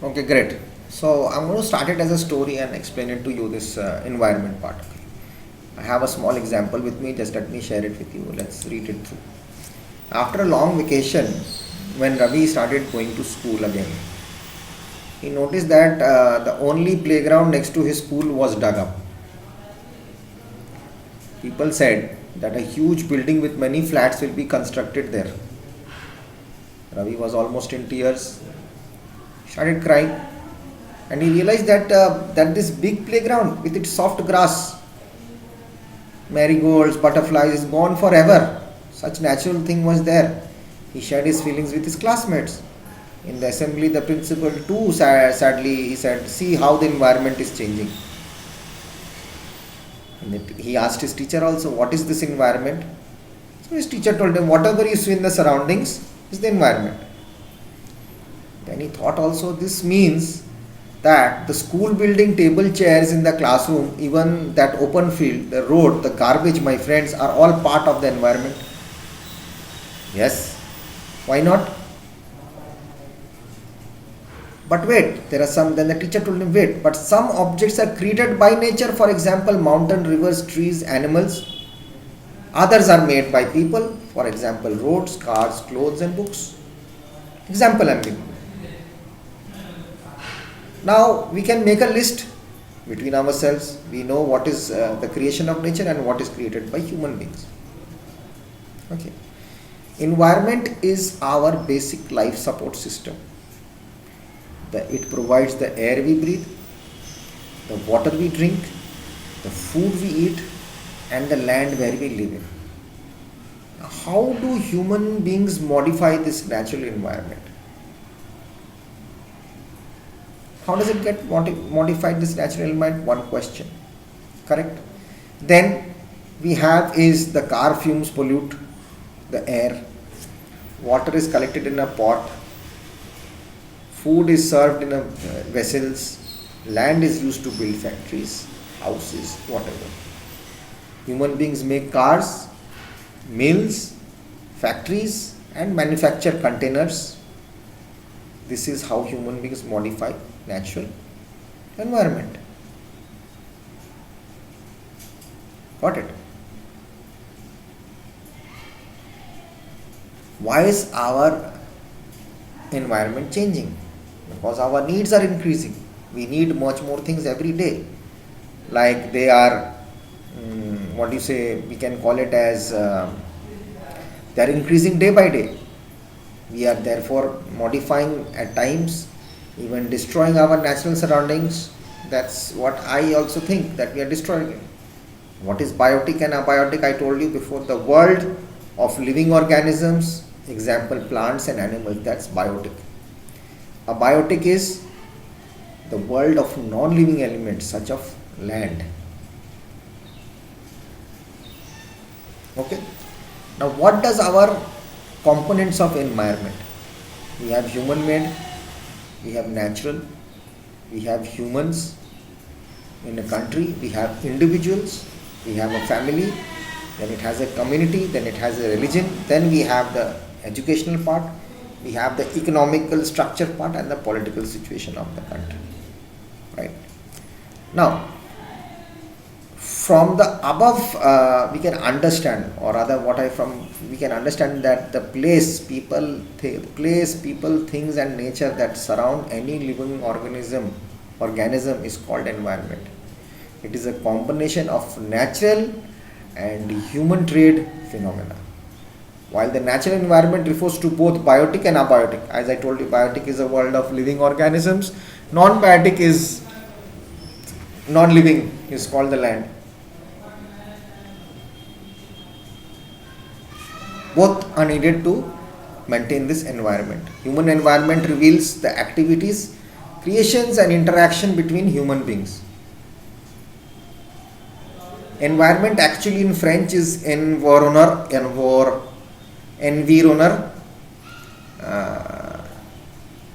Okay, great. So I'm going to start it as a story and explain it to you this environment part. I have a small example with me. Just let me share it with you. Let's read it through. After a long vacation, when Ravi started going to school again, he noticed that the only playground next to his school was dug up. People said that a huge building with many flats will be constructed there. Ravi was almost in tears, started crying, and he realized that this big playground with its soft grass, marigolds, butterflies is gone forever. Such natural thing was there. He shared his feelings with his classmates. In the assembly, the principal too sadly he said, "See how the environment is changing." And he asked his teacher also, "What is this environment?" So his teacher told him, "Whatever you see in the surroundings is the environment." Then he thought also, this means that the school building, table, chairs in the classroom, even that open field, the road, the garbage, my friends, are all part of the environment. Yes, why not? But wait, there are some, then the teacher told him, wait, but some objects are created by nature, for example, mountain, rivers, trees, animals. Others are made by people, for example, roads, cars, clothes, and books. Example I am giving. Now we can make a list between ourselves. We know what is the creation of nature and what is created by human beings. Okay. Environment is our basic life support system. It provides the air we breathe, the water we drink, the food we eat, and the land where we live in. How do human beings modify this natural environment? How does it get modified, this natural environment? One question. Correct? Then we have is the car fumes pollute the air. Water is collected in a pot. Food is served in vessels. Land is used to build factories, houses, whatever. Human beings make cars, mills, factories, and manufacture containers. This is how human beings modify natural environment. Got it? Why is our environment changing? Because our needs are increasing. We need much more things every day. Like they are, we can call it as, they are increasing day by day. We are therefore modifying at times, even destroying our natural surroundings. That's what I also think, that we are destroying it. What is biotic and abiotic? I told you before, the world of living organisms, example plants and animals, that's biotic. Abiotic is the world of non-living elements such as land. Okay. Now what does our components of environment? We have human made, we have natural, we have humans in a country, we have individuals, we have a family, then it has a community, then it has a religion, then we have the educational part, we have the economical structure part, and the political situation of the country. Right? Now, from the above, we can understand, or rather, we can understand that the place, people, things, and nature that surround any living organism is called environment. It is a combination of natural and human trade phenomena. While the natural environment refers to both biotic and abiotic, as I told you, biotic is a world of living organisms. Non-biotic is non-living, is called the land. Both are needed to maintain this environment. Human environment reveals the activities, creations, and interaction between human beings. Environment actually in French is environner.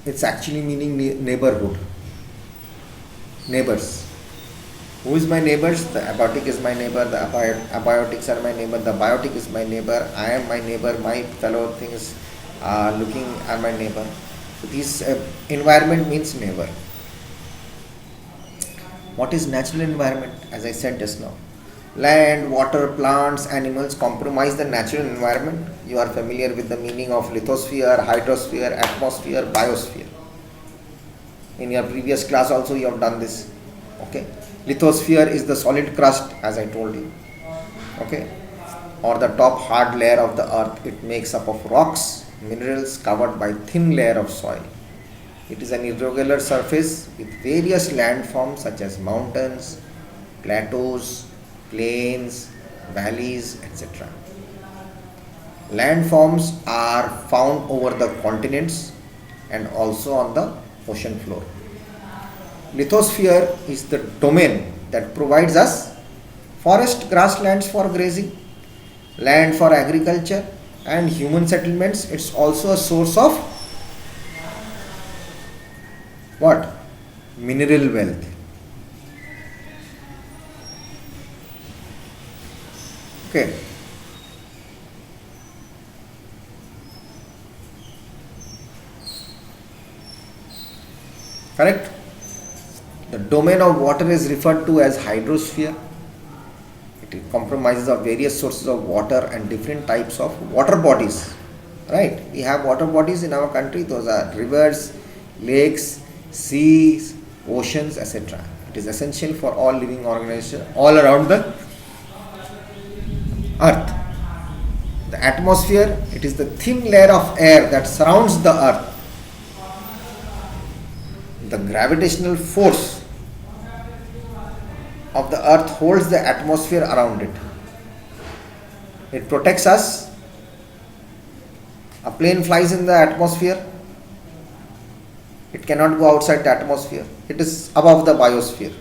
It's actually meaning neighborhood, neighbors. Who is my neighbors? The abiotic is my neighbor, the abiotics are my neighbor, the biotic is my neighbor, I am my neighbor, my fellow things looking are my neighbor. This environment means never. What is natural environment? As I said just now, land, water, plants, animals compromise the natural environment. You are familiar with the meaning of lithosphere, hydrosphere, atmosphere, biosphere. In your previous class also you have done this. Okay. Lithosphere is the solid crust, as I told you. Okay. Or the top hard layer of the earth. It makes up of rocks, minerals covered by thin layer of soil. It is an irregular surface with various landforms such as mountains, plateaus, plains, valleys, etc. Landforms are found over the continents and also on the ocean floor. Lithosphere is the domain that provides us forest grasslands for grazing, land for agriculture and human settlements. It's also a source of what? Mineral wealth. Okay. Correct? The domain of water is referred to as hydrosphere. It comprises of various sources of water and different types of water bodies. Right? We have water bodies in our country. Those are rivers, lakes, seas, oceans, etc. It is essential for all living organisms all around the earth. The atmosphere, it is the thin layer of air that surrounds the earth. The gravitational force of the earth holds the atmosphere around it. It protects us. A plane flies in the atmosphere. It cannot go outside the atmosphere. It is above the biosphere.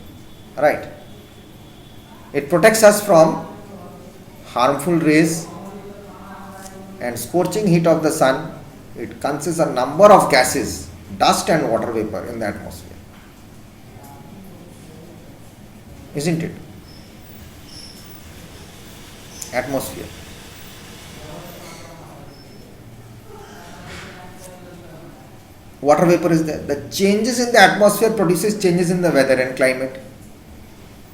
Right? It protects us from harmful rays and scorching heat of the sun. It consists a number of gases, dust and water vapor in the atmosphere. Isn't it? Atmosphere. Water vapor is there. The changes in the atmosphere produces changes in the weather and climate.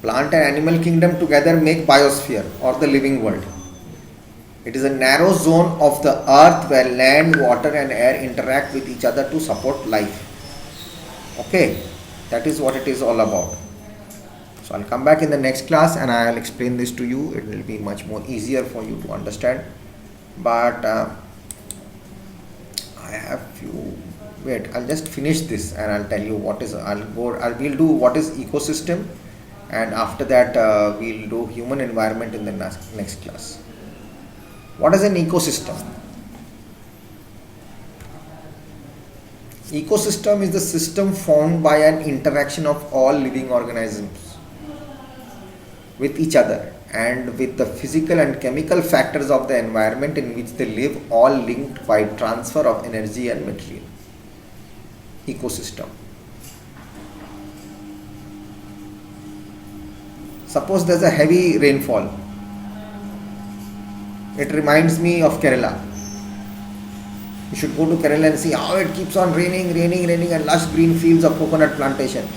Plant and animal kingdom together make biosphere or the living world. It is a narrow zone of the earth where land, water and air interact with each other to support life. Okay, that is what it is all about. So I'll come back in the next class and I'll explain this to you. It will be much more easier for you to understand. But I have few. Wait, I'll just finish this and I'll tell you what is. We'll do what is ecosystem, and after that we'll do human environment in the next class. What is an ecosystem? Ecosystem is the system formed by an interaction of all living organisms with each other and with the physical and chemical factors of the environment in which they live, all linked by transfer of energy and material. Ecosystem. Suppose there's a heavy rainfall. It reminds me of Kerala. You should go to Kerala and see how it keeps on raining and lush green fields of coconut plantation.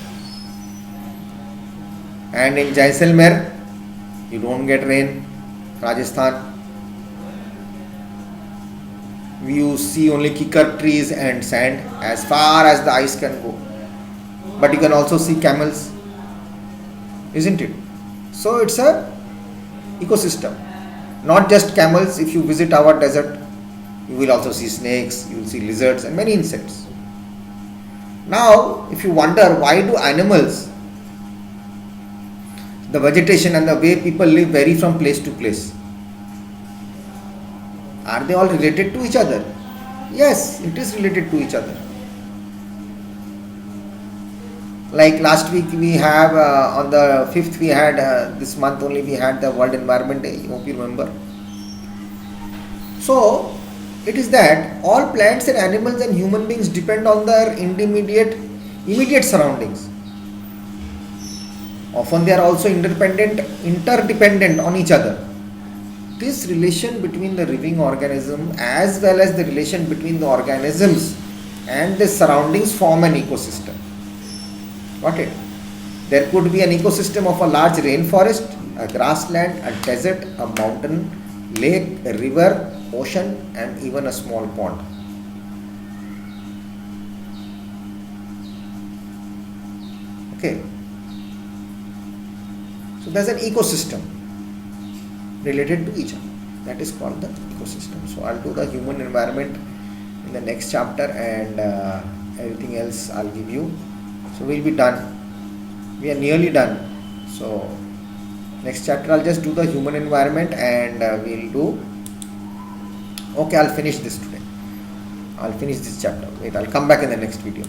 And in Jaisalmer, you don't get rain. Rajasthan, you see only kikar trees and sand as far as the eyes can go. But you can also see camels, isn't it? So it's a ecosystem. Not just camels. If you visit our desert, you will also see snakes, you will see lizards and many insects. Now, if you wonder why do animals, the vegetation and the way people live vary from place to place, are they all related to each other? Yes, it is related to each other. Like last week we have on the 5th we had this month only we had the World Environment Day. I hope you remember. So it is that all plants and animals and human beings depend on their immediate surroundings. Often they are also interdependent on each other. This relation between the living organism as well as the relation between the organisms and the surroundings form an ecosystem. Got it? There could be an ecosystem of a large rainforest, a grassland, a desert, a mountain, lake, a river, ocean, and even a small pond. Okay. So there's an ecosystem related to each other. That is called the ecosystem. So I'll do the human environment in the next chapter, and everything else I'll give you. So we'll be done. We are nearly done. So next chapter I'll just do the human environment, and we'll do. Okay, I'll finish this today. I'll finish this chapter. Wait, I'll come back in the next video.